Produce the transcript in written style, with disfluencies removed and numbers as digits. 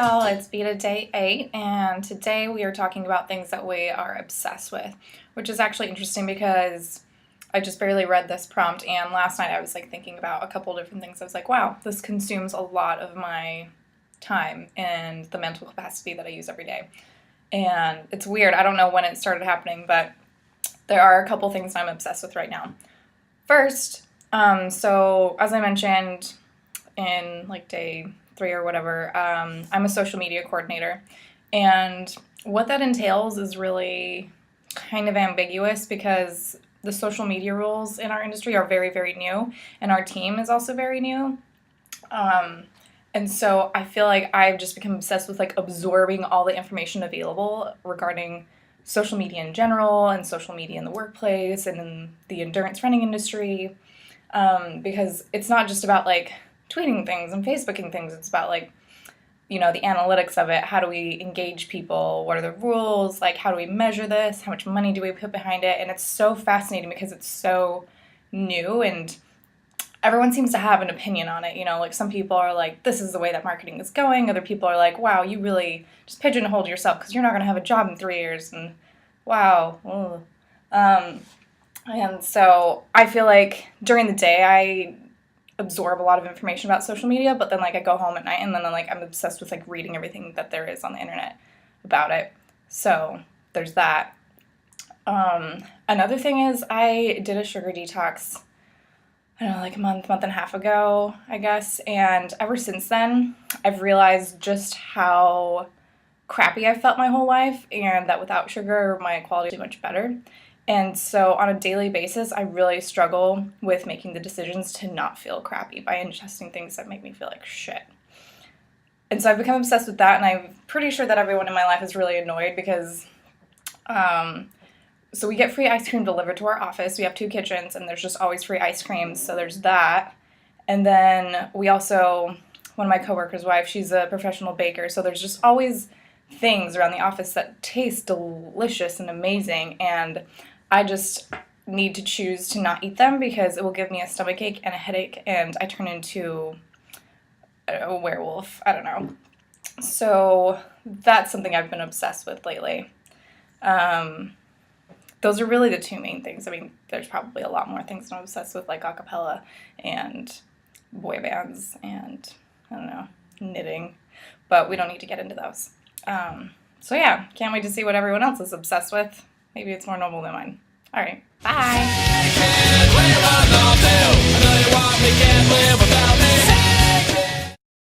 y'all, it's VEDA day 8, and today we are talking about things that we are obsessed with, which is actually interesting because I just barely read this prompt, and last night I was thinking about a couple different things. I was like, wow, this consumes a lot of my time and the mental capacity that I use every day. And it's weird, I don't know when it started happening, but there are a couple things I'm obsessed with right now. First, so as I mentioned in day 3 or whatever, I'm a social media coordinator, and what that entails is really kind of ambiguous because the social media rules in our industry are very, very new, and our team is also very new. And so I feel like I've just become obsessed with absorbing all the information available regarding social media in general and social media in the workplace and in the endurance running industry, because it's not just about tweeting things and Facebooking things. It's about the analytics of it. How do we engage people? What are the rules? How do we measure this? How much money do we put behind it? And it's so fascinating because it's so new and everyone seems to have an opinion on it. Some people are like, this is the way that marketing is going. Other people are like, wow, you really just pigeonholed yourself because you're not going to have a job in 3 years. And wow. And so I feel like during the day I absorb a lot of information about social media, but then I go home at night and then I'm obsessed with reading everything that there is on the internet about it. So there's that. Another thing is I did a sugar detox, I don't know, a month and a half ago, I guess. And ever since then, I've realized just how crappy I felt my whole life and that without sugar, my quality is much better. And so on a daily basis, I really struggle with making the decisions to not feel crappy by ingesting things that make me feel like shit. And so I've become obsessed with that, and I'm pretty sure that everyone in my life is really annoyed because, so we get free ice cream delivered to our office. We have 2 kitchens, and there's just always free ice cream, so there's that. And then we also, one of my coworkers' wife, she's a professional baker, so there's just always things around the office that taste delicious and amazing, and I just need to choose to not eat them because it will give me a stomachache and a headache, and I turn into a werewolf. I don't know. So that's something I've been obsessed with lately. Those are really the 2 main things. I mean, there's probably a lot more things I'm obsessed with, like acapella and boy bands and, I don't know, knitting, but we don't need to get into those. So yeah, can't wait to see what everyone else is obsessed with. Maybe it's more normal than mine. All right, bye.